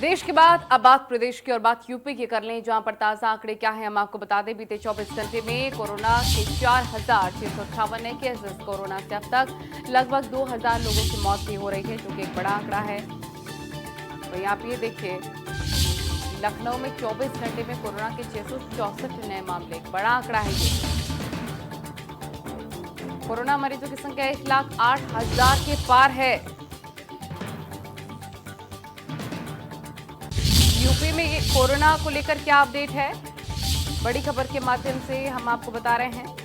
देश के बाद अब बात प्रदेश की और बात यूपी की कर लें, जहां पर ताजा आंकड़े क्या है हम आपको बता दें। बीते 24 घंटे में कोरोना के 4,658 नए केसेस। कोरोना से अब तक लगभग 2,000 लोगों की मौत भी हो रही है, जो कि एक बड़ा आंकड़ा है। तो यहाँ पे ये देखिए, लखनऊ में 24 घंटे में कोरोना के 664 नए मामले, एक बड़ा आंकड़ा है ये। कोरोना मरीजों की संख्या 1,08,000 के पार है। यूपी में ये कोरोना को लेकर क्या अपडेट है, बड़ी खबर के माध्यम से हम आपको बता रहे हैं।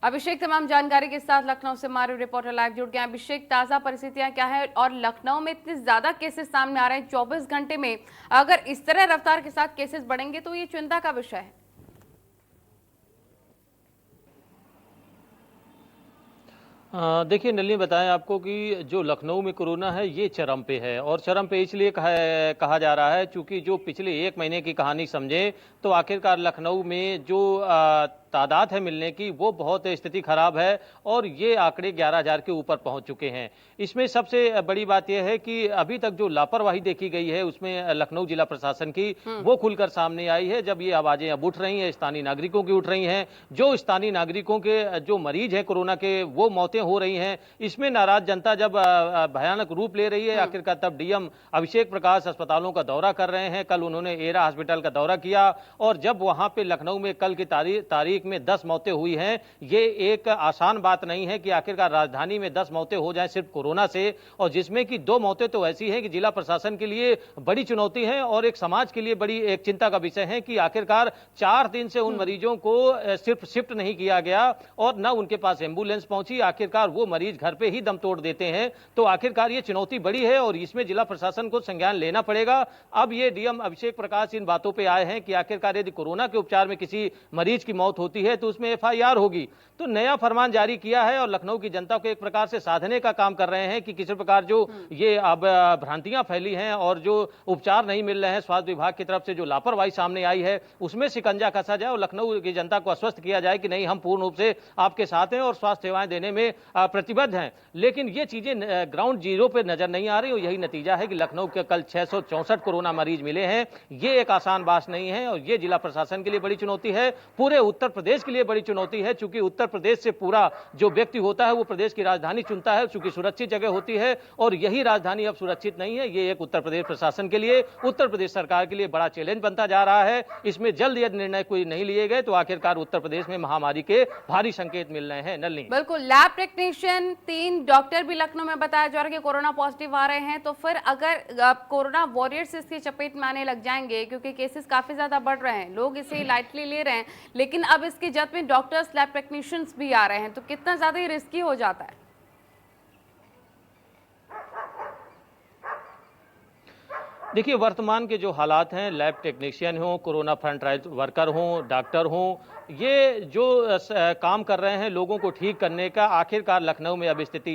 अभिषेक तमाम जानकारी के साथ लखनऊ से हमारे रिपोर्टर लाइव जुड़ गए हैं। अभिषेक, ताजा परिस्थितियां क्या है और लखनऊ में इतने ज्यादा केसेस सामने आ रहे हैं 24 घंटे में, अगर इस तरह रफ्तार के साथ केसेस बढ़ेंगे तो ये चिंता का विषय है। देखिए नलिनी, बताएं आपको कि जो लखनऊ में कोरोना है ये चरम पे है, और चरम पे इसलिए कहा जा रहा है क्योंकि जो पिछले एक महीने की कहानी समझे तो आखिरकार लखनऊ में जो तादाद है मिलने की वो बहुत स्थिति खराब है, और ये आंकड़े 11,000 के ऊपर पहुंच चुके हैं। इसमें सबसे बड़ी बात यह है कि अभी तक जो लापरवाही देखी गई है उसमें लखनऊ जिला प्रशासन की वो खुलकर सामने आई है। जब ये आवाजें अब उठ रही हैं, स्थानीय नागरिकों की उठ रही हैं, जो स्थानीय नागरिकों के जो मरीज है कोरोना के वो मौतें हो रही हैं, इसमें नाराज जनता जब भयानक रूप ले रही है, आखिरकार तब डीएम अभिषेक प्रकाश अस्पतालों का दौरा कर रहे हैं। कल उन्होंने एरा हॉस्पिटल का दौरा किया, और जब वहां पे लखनऊ में कल की तारीख में 10 मौतें हुई हैं, ये एक आसान बात नहीं है कि आखिरकार राजधानी में 10 मौतें हो जाएं सिर्फ कोरोना से, और जिसमें कि 2 मौतें तो ऐसी हैं कि जिला प्रशासन के लिए बड़ी चुनौती है और एक समाज के लिए बड़ी एक चिंता का विषय है कि आखिरकार 4 दिन से उन मरीजों को सिर्फ शिफ्ट नहीं किया गया और न उनके पास एम्बुलेंस पहुंची, आखिरकार वो मरीज घर पे ही दम तोड़ देते हैं। तो आखिरकार ये चुनौती बड़ी है और इसमें जिला प्रशासन को संज्ञान लेना पड़ेगा। अब ये डीएम अभिषेक प्रकाश इन बातों पे आए हैं कि आखिरकार यदि कोरोना के उपचार में किसी मरीज की मौत होती है तो उसमें एफआईआर होगी। तो नया फरमान जारी किया है और लखनऊ की जनता को एक प्रकार से साधने का काम कर रहे हैं कि किसी प्रकार जो ये अब भ्रांतियां फैली हैं और जो उपचार नहीं मिल रहे हैं, स्वास्थ्य विभाग की तरफ से जो लापरवाही सामने आई है उसमें शिकंजा कसा जाए और लखनऊ की जनता को आश्वस्त किया जाए कि नहीं, हम पूर्ण रूप से आपके साथ हैं और स्वास्थ्य सेवाएं देने में प्रतिबद्ध हैं। लेकिन ये चीजें ग्राउंड जीरो पे नजर नहीं आ रही और यही नतीजा है कि लखनऊ के कल 664 कोरोना मरीज मिले हैं। ये एक आसान बात नहीं है और ये जिला प्रशासन के लिए बड़ी चुनौती है, पूरे उत्तर प्रदेश के लिए बड़ी चुनौती है, क्योंकि उत्तर प्रदेश से पूरा जो व्यक्ति होता है वो प्रदेश की राजधानी चुनता है, क्योंकि सुरक्षित जगह होती है, और यही राजधानी अब सुरक्षित नहीं है। ये एक उत्तर प्रदेश प्रशासन के लिए, उत्तर प्रदेश सरकार के लिए बड़ा चैलेंज बनता जा रहा है। इसमें जल्द यदि निर्णय कोई नहीं लिए गए तो आखिरकार उत्तर प्रदेश में महामारी के भारी संकेत मिल रहे हैं। नलिनी, बिल्कुल, लैब टेक्नीशियन 3 डॉक्टर भी लखनऊ में बताया जा रहा है कि कोरोना पॉजिटिव आ रहे हैं। तो फिर अगर कोरोना वॉरियर्स इसकी चपेट में आने लग जाएंगे, क्योंकि केसेस काफी ज्यादा बढ़ रहे हैं, लोग इसे लाइटली ले रहे हैं, लेकिन अब इसकी जद में डॉक्टर्स लैब टेक्नीशियंस भी आ रहे हैं, तो कितना ज्यादा रिस्की हो जाता है? देखिए वर्तमान के जो हालात हैं, लैब टेक्नीशियन हो, कोरोना फ्रंट लाइन वर्कर हो, डॉक्टर हो, ये जो काम कर रहे हैं लोगों को ठीक करने का, आखिरकार लखनऊ में अब स्थिति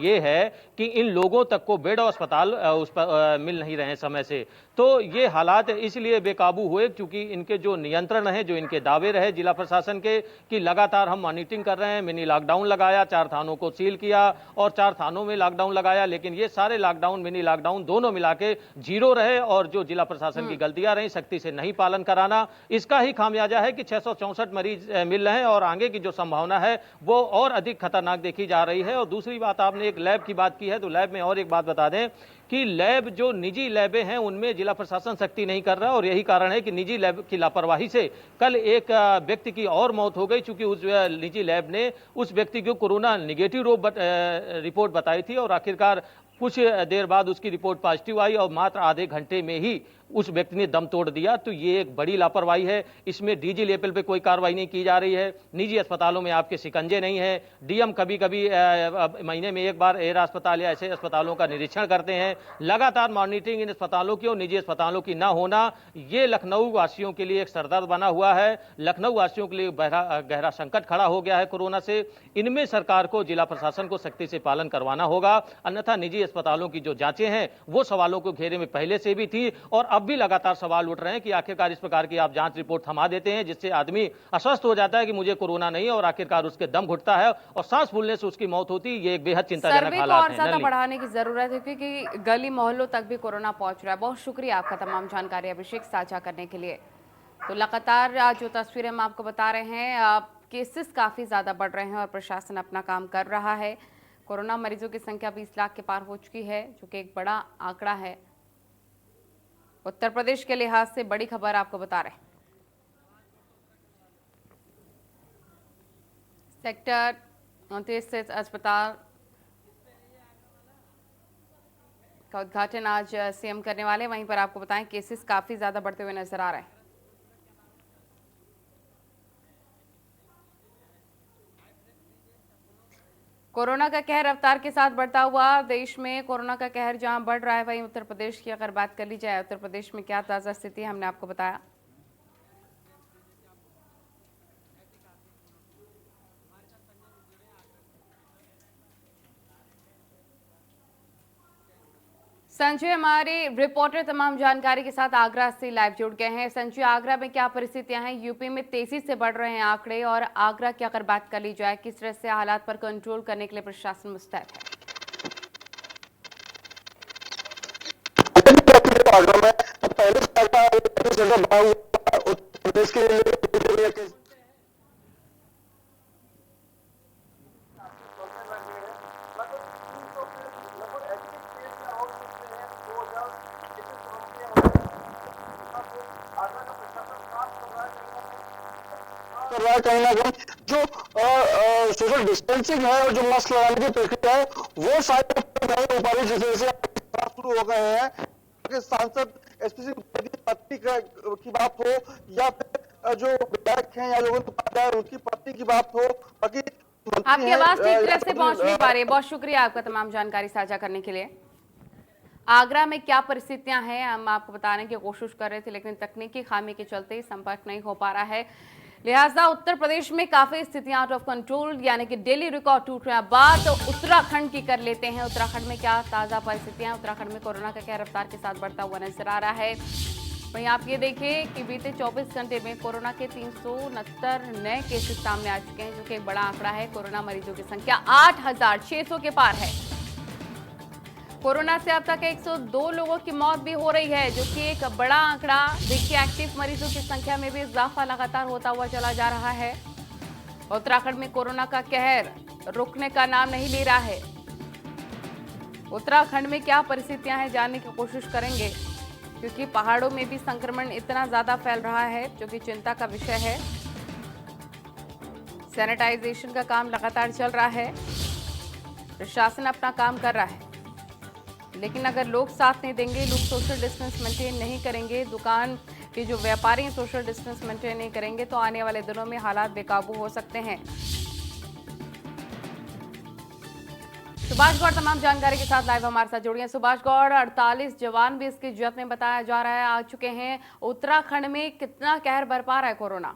ये है कि इन लोगों तक को बेड और अस्पताल उस पर मिल नहीं रहे हैं समय से। तो ये हालात इसलिए बेकाबू हुए क्योंकि इनके जो नियंत्रण है, जो इनके दावे रहे जिला प्रशासन के कि लगातार हम मॉनिटरिंग कर रहे हैं, मिनी लॉकडाउन लगाया, 4 थानों को सील किया और 4 थानों में लॉकडाउन लगाया, लेकिन ये सारे लॉकडाउन मिनी लॉकडाउन दोनों मिला के 0 रहे और जो जिला प्रशासन की गलतियां रही, सख्ती से नहीं पालन कराना, इसका ही खामियाजा है कि 664 मरीज मिल रहे हैं और आगे की जो संभावना है वो और अधिक खतरनाक देखी जा रही है। और दूसरी बात, आपने एक लैब की बात की है तो लैब में और एक बात बता दें कि लैब जो निजी लैबें हैं उनमें जिला प्रशासन सख्ती नहीं कर रहा, और यही कारण है कि निजी लैब की लापरवाही से कल एक व्यक्ति की और मौत हो गई, चूंकि उस निजी लैब ने उस व्यक्ति को कोरोना निगेटिव रिपोर्ट बताई थी और आखिरकार कुछ देर बाद उसकी रिपोर्ट पॉजिटिव आई और मात्र आधे घंटे में ही उस व्यक्ति ने दम तोड़ दिया। तो ये एक बड़ी लापरवाही है, इसमें डीजी लेवल पे कोई कार्रवाई नहीं की जा रही है, निजी अस्पतालों में आपके शिकंजे नहीं है। डीएम कभी कभी महीने में एक बार एरा अस्पताल या ऐसे अस्पतालों का निरीक्षण करते हैं। लगातार मॉनिटरिंग इन अस्पतालों की और निजी अस्पतालों की ना होना, ये लखनऊ वासियों के लिए एक सरदर्द बना हुआ है। लखनऊ वासियों के लिए गहरा संकट खड़ा हो गया है कोरोना से। इनमें सरकार को, जिला प्रशासन को सख्ती से पालन करवाना होगा, अन्यथा निजी अस्पतालों की जो जांचें हैं वो सवालों को घेरे में पहले से भी थी और अब भी लगातार सवाल उठ रहे हैं कि आखिरकार इस प्रकार की आप जांच रिपोर्ट थमा देते हैं जिससे आदमी आश्वस्त हो जाता है कि मुझे कोरोना नहीं है और आखिरकार उसके दम घुटता है और सांस फूलने से उसकी मौत होती है। ये एक बेहद चिंताजनक सर्वे को हालात और हैं। ज्यादा नलिनी। बढ़ाने की जरूरत है क्योंकि गली मोहल्लों तक भी कोरोना पहुंच रहा है। बहुत शुक्रिया आपका तमाम जानकारी अभिषेक साझा करने के लिए। तो लगातार जो तस्वीरें हम आपको बता रहे हैं, केसेस काफी ज्यादा बढ़ रहे हैं और प्रशासन अपना काम कर रहा है। कोरोना मरीजों की संख्या 20 लाख के पार हो चुकी है, जो कि एक बड़ा आंकड़ा है। उत्तर प्रदेश के लिहाज से बड़ी खबर आपको बता रहे हैं। सेक्टर 29 स्थित अस्पताल का उद्घाटन आज सीएम करने वाले। वहीं पर आपको बताएं केसेस काफी ज्यादा बढ़ते हुए नजर आ रहे हैं। कोरोना का कहर रफ्तार के साथ बढ़ता हुआ देश में कोरोना का कहर जहां बढ़ रहा है, वहीं उत्तर प्रदेश की अगर बात कर ली जाए, उत्तर प्रदेश में क्या ताजा स्थिति है हमने आपको बताया। संजय हमारे रिपोर्टर तमाम जानकारी के साथ आगरा से लाइव जुड़ गए हैं। संजय, आगरा में क्या परिस्थितियां हैं? यूपी में तेजी से बढ़ रहे हैं आंकड़े, और आगरा की अगर बात कर ली जाए, किस तरह से हालात पर कंट्रोल करने के लिए प्रशासन मुस्तैद है? आगरा में पहले जगह बढ़ा हुआ उत्तर प्रदेश के लिए कर रहा है। कहीं ना कहीं जो सोशल डिस्टेंसिंग है और जो मास्क लगाने की प्रक्रिया है वो शायद नहीं हो पा रही, जिस वजह से शुरू हो गए हैं कि सांसद एसपी सिंह की पत्नी की बात हो या फिर जो विधायक हैं या जो उनकी पत्नी की बात हो, बाकी आपकी आवाज ठीक तरह से पहुंच नहीं पा रही है। बहुत शुक्रिया आपका तमाम जानकारी साझा करने के लिए। आगरा में क्या परिस्थितियां हैं हम आपको बताने की कोशिश कर रहे थे, लेकिन तकनीकी खामी के चलते संपर्क नहीं हो पा रहा है। लिहाजा उत्तर प्रदेश में काफी स्थितियां आउट ऑफ कंट्रोल, यानी कि डेली रिकॉर्ड टूट रहे हैं। बात उत्तराखंड की कर लेते हैं। उत्तराखंड में क्या ताजा परिस्थितियां? उत्तराखंड में कोरोना का कहर रफ्तार के साथ बढ़ता हुआ नजर आ रहा है। वहीं आप ये देखिए कि बीते 24 घंटे में कोरोना के 369 नए केसेस सामने आ चुके हैं, जो कि एक बड़ा आंकड़ा है। कोरोना मरीजों की संख्या 8,600 के पार है। कोरोना से अब तक 102 लोगों की मौत भी हो रही है, जो कि एक बड़ा आंकड़ा। देखिए, एक्टिव मरीजों की संख्या में भी इजाफा लगातार होता हुआ चला जा रहा है। उत्तराखंड में कोरोना का कहर रुकने का नाम नहीं ले रहा है। उत्तराखंड में क्या परिस्थितियां हैं जानने की कोशिश करेंगे, क्योंकि पहाड़ों में भी संक्रमण इतना ज्यादा फैल रहा है, जो कि चिंता का विषय है। सैनिटाइजेशन का काम लगातार चल रहा है, प्रशासन अपना काम कर रहा है, लेकिन अगर लोग साथ नहीं देंगे, लोग सोशल डिस्टेंस मेंटेन नहीं करेंगे, दुकान के जो व्यापारी हैं सोशल डिस्टेंस मेंटेन नहीं करेंगे, तो आने वाले दिनों में हालात बेकाबू हो सकते हैं। सुभाष गौड़ तमाम जानकारी के साथ लाइव हमारे साथ जुड़े हैं। सुभाष गौड़, 48 जवान भी इसकी जद में बताया जा रहा है आ चुके हैं। उत्तराखंड में कितना कहर बरपा रहा है कोरोना?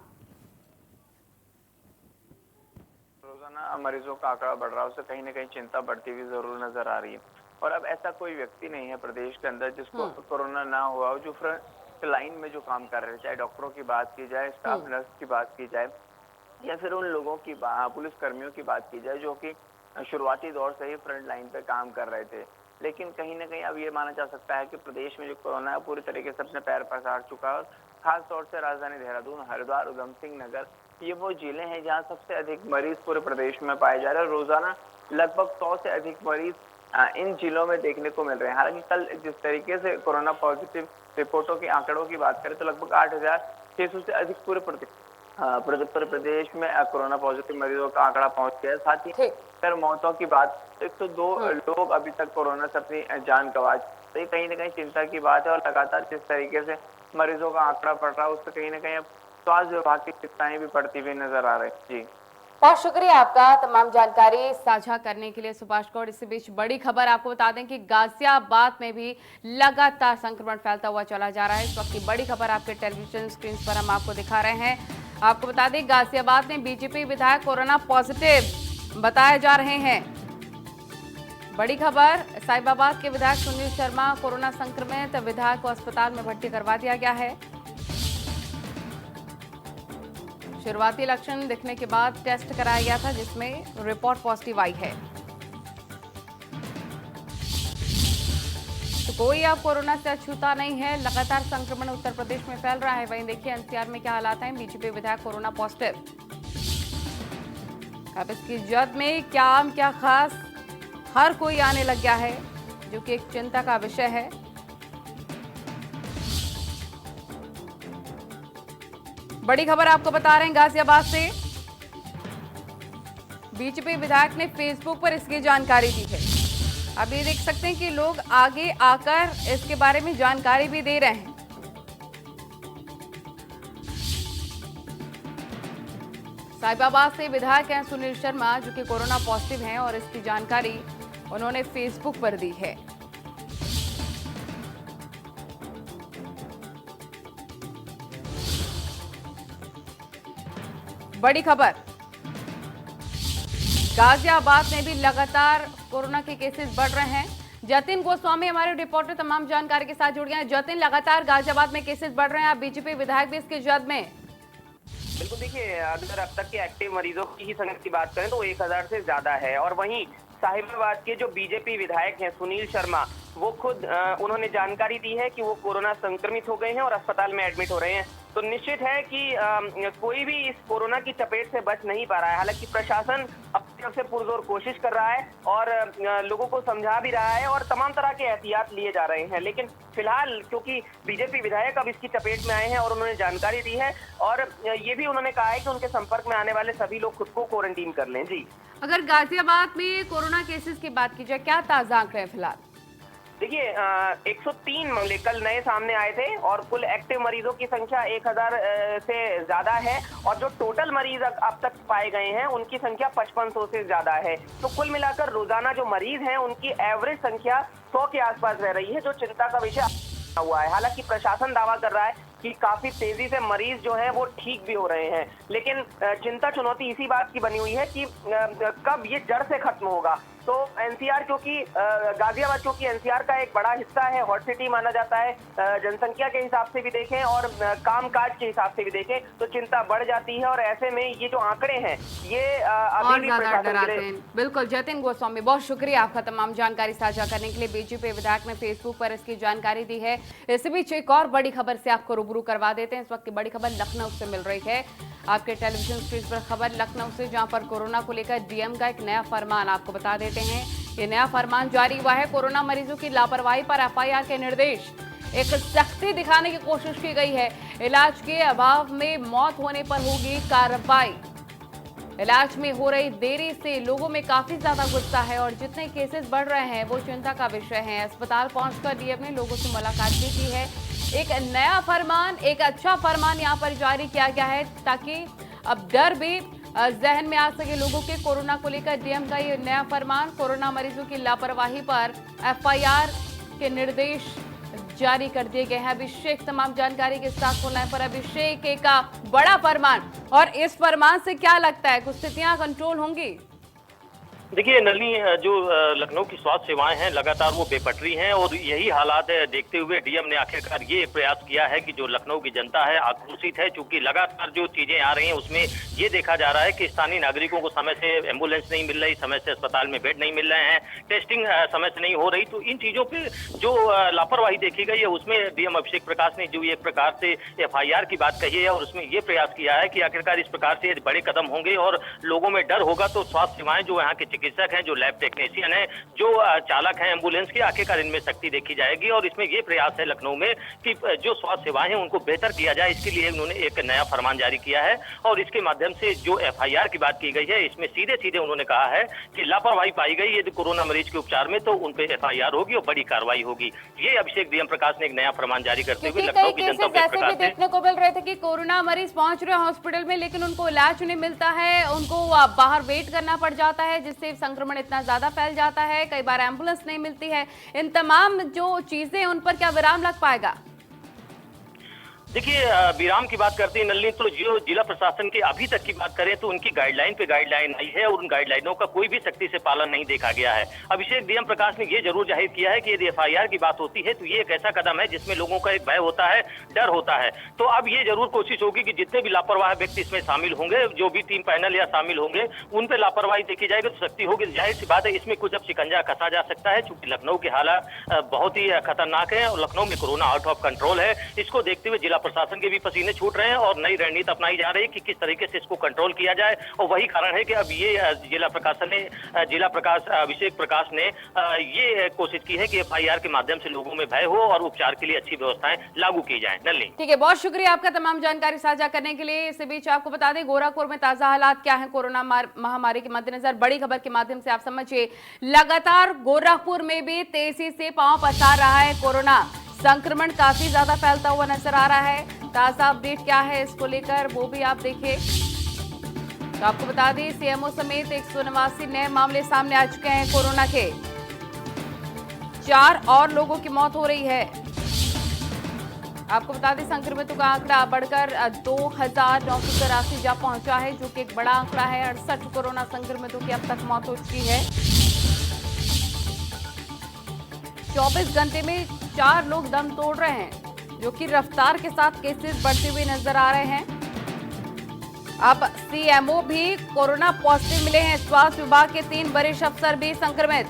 रोजाना मरीजों का आंकड़ा बढ़ रहा है, उससे कहीं ना कहीं चिंता बढ़ती हुई जरूर नजर आ रही है। और अब ऐसा कोई व्यक्ति नहीं है प्रदेश के अंदर जिसको कोरोना ना हुआ हो, जो फ्रंट लाइन में जो काम कर रहे हैं, चाहे डॉक्टरों की बात की जाए, स्टाफ नर्स की बात की जाए, या फिर उन लोगों की पुलिस कर्मियों की बात की जाए जो कि शुरुआती दौर से ही फ्रंट लाइन पे काम कर रहे थे। लेकिन कहीं ना कहीं अब ये माना जा सकता है कि प्रदेश में जो कोरोना है पूरी तरीके से अपने पैर पसार चुका है। खास तौर से राजधानी देहरादून, हरिद्वार, उधम सिंह नगर, ये वो जिले हैं जहाँ सबसे अधिक मरीज पूरे प्रदेश में पाए जा रहे हैं। रोजाना लगभग 100 से अधिक मरीज इन जिलों में देखने को मिल रहे हैं। हालांकि कल जिस तरीके से कोरोना पॉजिटिव रिपोर्टों के आंकड़ों की बात करें तो लगभग 8,600 से अधिक पूरे प्रदेश में कोरोना पॉजिटिव मरीजों का आंकड़ा पहुंच गया है। साथ ही फिर मौतों की बात, 102 लोग अभी तक कोरोना से अपनी जान गंवा, तो ये कहीं ना कहीं चिंता की बात है। और लगातार जिस तरीके से मरीजों का आंकड़ा बढ़ रहा है, उससे कहीं ना कहीं अब स्वास्थ्य विभाग की चिंताएं भी बढ़ती हुई नजर आ रही है। जी, बहुत शुक्रिया आपका तमाम जानकारी साझा करने के लिए सुभाष गौड़। इसी बीच बड़ी खबर आपको बता दें कि गाजियाबाद में भी लगातार संक्रमण फैलता हुआ चला जा रहा है। इस वक्त की बड़ी खबर आपके टेलीविजन स्क्रीन पर हम आपको दिखा रहे हैं। आपको बता दें, गाजियाबाद में बीजेपी विधायक कोरोना पॉजिटिव बताए जा रहे हैं। बड़ी खबर, साहिबाबाद के विधायक सुनील शर्मा कोरोना संक्रमित, विधायक को अस्पताल में भर्ती करवा दिया गया है। शुरुआती लक्षण दिखने के बाद टेस्ट कराया गया था जिसमें रिपोर्ट पॉजिटिव आई है। तो कोई अब कोरोना से अछूता नहीं है। लगातार संक्रमण उत्तर प्रदेश में फैल रहा है। वहीं देखिए एनसीआर में क्या हालात हैं। बीजेपी विधायक कोरोना पॉजिटिव। अब इसकी जद में क्या आम क्या खास, हर कोई आने लग गया है, जो कि एक चिंता का विषय है। बड़ी खबर आपको बता रहे हैं गाजियाबाद से। बीजेपी विधायक ने फेसबुक पर इसकी जानकारी दी है। अब ये देख सकते हैं कि लोग आगे आकर इसके बारे में जानकारी भी दे रहे हैं। साहिबाबाद से विधायक हैं सुनील शर्मा, जो कि कोरोना पॉजिटिव हैं और इसकी जानकारी उन्होंने फेसबुक पर दी है। बड़ी खबर, गाजियाबाद में भी लगातार कोरोना के केसेस बढ़ रहे हैं। जतिन गोस्वामी हमारे रिपोर्टर तमाम जानकारी के साथ जुड़ गए हैं। जतिन, लगातार गाजियाबाद में केसेस बढ़ रहे हैं, आप बीजेपी विधायक भी इसके जद में। बिल्कुल, देखिए अगर अब तक के एक्टिव मरीजों की ही संख्या की बात करें तो 1000 से ज्यादा है। और वहीं साहिबाबाद के जो बीजेपी विधायक हैं सुनील शर्मा, वो खुद उन्होंने जानकारी दी है कि वो कोरोना संक्रमित हो गए हैं और अस्पताल में एडमिट हो रहे हैं। तो निश्चित है कि कोई भी इस कोरोना की चपेट से बच नहीं पा रहा है। हालांकि प्रशासन अपनी तरफ से पुरजोर कोशिश कर रहा है और लोगों को समझा भी रहा है और तमाम तरह के एहतियात लिए जा रहे हैं। लेकिन फिलहाल क्योंकि बीजेपी विधायक अब इसकी चपेट में आए हैं और उन्होंने जानकारी दी है और ये भी उन्होंने कहा है कि उनके संपर्क में आने वाले सभी लोग खुद को क्वारंटीन कर लें। जी, अगर गाजियाबाद में कोरोना केसेस की बात की जाए, क्या ताजा आंकड़े हैं फिलहाल? देखिए 103 मामले कल नए सामने आए थे और कुल एक्टिव मरीजों की संख्या 1000 से ज्यादा है और जो टोटल मरीज अब तक पाए गए हैं उनकी संख्या 5500 से ज्यादा है। तो कुल मिलाकर रोजाना जो मरीज हैं उनकी एवरेज संख्या 100 के आसपास रह रही है, जो चिंता का विषय हुआ है। हालांकि प्रशासन दावा कर रहा है कि काफी तेजी से मरीज जो हैं वो ठीक भी हो रहे हैं, लेकिन चिंता चुनौती इसी बात की बनी हुई है कि कब ये जड़ से खत्म होगा। तो एनसीआर क्योंकि गाजियाबाद क्योंकि एनसीआर का एक बड़ा हिस्सा है, हॉट सिटी माना जाता है, जनसंख्या के हिसाब से भी देखें और कामकाज के हिसाब से भी देखें तो चिंता बढ़ जाती है। और ऐसे में ये जो आंकड़े हैं ये अभी भी डराते हैं। बिल्कुल जतिन गोस्वामी, बहुत शुक्रिया आपका तमाम जानकारी साझा करने के लिए। बीजेपी विधायक ने फेसबुक पर इसकी जानकारी दी है। इस बीच एक और बड़ी खबर से आपको रूबरू करवा देते हैं। इस वक्त की बड़ी खबर लखनऊ से मिल रही है। आपके टेलीविजन स्क्रीन पर खबर लखनऊ से, जहां पर कोरोना को लेकर डीएम का एक नया फरमान आपको बता देते हैं। ये नया फरमान जारी हुआ है। कोरोना मरीजों की लापरवाही पर एफआईआर के निर्देश, एक सख्ती दिखाने की कोशिश की गई है। इलाज के अभाव में मौत होने पर होगी कार्रवाई। इलाज में हो रही देरी से लोगों में काफी ज्यादा गुस्सा है और जितने केसेस बढ़ रहे हैं वो चिंता का विषय है। अस्पताल पहुंचकर डीएम ने लोगों से मुलाकात भी की है। एक नया फरमान, एक अच्छा फरमान यहाँ पर जारी किया गया है ताकि अब डर भी जहन में आ सके लोगों के। कोरोना को लेकर डीएम का ये नया फरमान, कोरोना मरीजों की लापरवाही पर एफआईआर के निर्देश जारी कर दिए गए हैं। अभिषेक तमाम जानकारी के साथ फोन पर। अभिषेक, एक बड़ा फरमान, और इस फरमान से क्या लगता है कुछ स्थितियां कंट्रोल होंगी? देखिए नलिनी, जो लखनऊ की स्वास्थ्य सेवाएं हैं लगातार वो बेपटरी हैं और यही हालात देखते हुए डीएम ने आखिरकार ये प्रयास किया है कि जो लखनऊ की जनता है आक्रोशित है, चूंकि लगातार जो चीजें आ रही हैं उसमें ये देखा जा रहा है कि स्थानीय नागरिकों को समय से एम्बुलेंस नहीं मिल रही, समय से अस्पताल में बेड नहीं मिल रहे हैं, टेस्टिंग समय से नहीं हो रही। तो इन चीजों पर जो लापरवाही देखी गई है उसमें डीएम अभिषेक प्रकाश ने जो एक प्रकार से एफआईआर की बात कही है और उसमें ये प्रयास किया है कि आखिरकार इस प्रकार से बड़े कदम होंगे और लोगों में डर होगा तो स्वास्थ्य सेवाएं जो यहाँ के चिकित्सक हैं, जो लैब टेक्नीशियन हैं, जो चालक हैं एम्बुलेंस के, आखिरकार इनमें सख्ती देखी जाएगी। और इसमें यह प्रयास है लखनऊ में कि जो स्वास्थ्य सेवाएं हैं उनको बेहतर किया जाए। इसके लिए उन्होंने एक नया फरमान जारी किया है और इसके माध्यम से जो एफआईआर की बात की गई है इसमें सीधे सीधे उन्होंने कहा है कि लापरवाही पाई गई यदि कोरोना मरीज के उपचार में तो उन पर एफआईआर होगी और बड़ी कार्रवाई होगी। ये अभिषेक डीएम प्रकाश ने एक नया फरमान जारी करते हुए लखनऊ की जनता को ऐसे भी देखने को मिल रहे थे कि कोरोना मरीज पहुंच रहे हैं हॉस्पिटल में लेकिन उनको इलाज नहीं मिलता है, उनको बाहर वेट करना पड़ जाता है जिससे संक्रमण इतना ज्यादा फैल जाता है, कई बार एम्बुलेंस नहीं मिलती है। इन तमाम जो चीजें उन पर क्या विराम लग पाएगा? देखिए विराम की बात करते हैं नलिनी, तो जो जिला प्रशासन की अभी तक की बात करें तो उनकी गाइडलाइन पे गाइडलाइन आई है और उन गाइडलाइनों का कोई भी सख्ती से पालन नहीं देखा गया है। अभिषेक डीएम प्रकाश ने ये जरूर जाहिर किया है कि यदि एफआईआर की बात होती है तो ये एक ऐसा कदम है जिसमें लोगों का एक भय होता है, डर होता है। तो अब ये जरूर कोशिश होगी कि जितने भी लापरवाह व्यक्ति इसमें शामिल होंगे, जो भी टीम पैनल या शामिल होंगे, उन पे लापरवाही देखी जाएगी तो सख्ती होगी। जाहिर सी बात है इसमें कुछ अब शिकंजा कसा जा सकता है, चूंकि लखनऊ के हालात बहुत ही खतरनाक है और लखनऊ में कोरोना आउट ऑफ कंट्रोल है। इसको देखते हुए जिला प्रशासन के भी पसीने छूट रहे हैं और नई रणनीति अपनाई जा रही है कि किस तरीके से इसको कंट्रोल किया जाए। और वही कारण है कि अब ये जिला प्रकाश अभिषेक प्रकाश ने ये कोशिश की है कि एफआईआर के माध्यम से लोगों में भय हो और उपचार के लिए अच्छी व्यवस्थाएं लागू की जाए। नलिनी, ठीक है, बहुत शुक्रिया आपका तमाम जानकारी साझा करने के लिए। इसी बीच आपको बता दें गोरखपुर में ताजा हालात क्या है कोरोना महामारी के मद्देनजर। बड़ी खबर के माध्यम से आप समझिए, लगातार गोरखपुर में भी तेजी से पांव पसार रहा है कोरोना। संक्रमण काफी ज्यादा फैलता हुआ नजर आ रहा है। ताजा अपडेट क्या है इसको लेकर वो भी आप देखिए। तो आपको बता दें सीएमओ समेत 189 नए मामले सामने आ चुके हैं कोरोना के। 4 और लोगों की मौत हो रही है। आपको बता दें संक्रमितों का आंकड़ा बढ़कर 2983 जा पहुंचा है, जो कि एक बड़ा आंकड़ा है। 68 कोरोना संक्रमितों की अब तक मौत हो चुकी है। 24 घंटे में 4 लोग दम तोड़ रहे हैं, जो कि रफ्तार के साथ केसेस बढ़ते हुए नजर आ रहे हैं। अब सीएमओ भी कोरोना पॉजिटिव मिले हैं। स्वास्थ्य विभाग के 3 वरिष्ठ अफसर भी संक्रमित।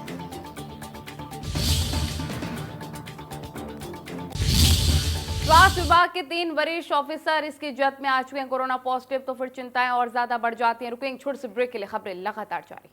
स्वास्थ्य विभाग के 3 वरिष्ठ ऑफिसर इसकी जद में आ चुके हैं कोरोना पॉजिटिव, तो फिर चिंताएं और ज्यादा बढ़ जाती हैं। रुकेंगे छोटे से ब्रेक के लिए, खबरें लगातार जारी।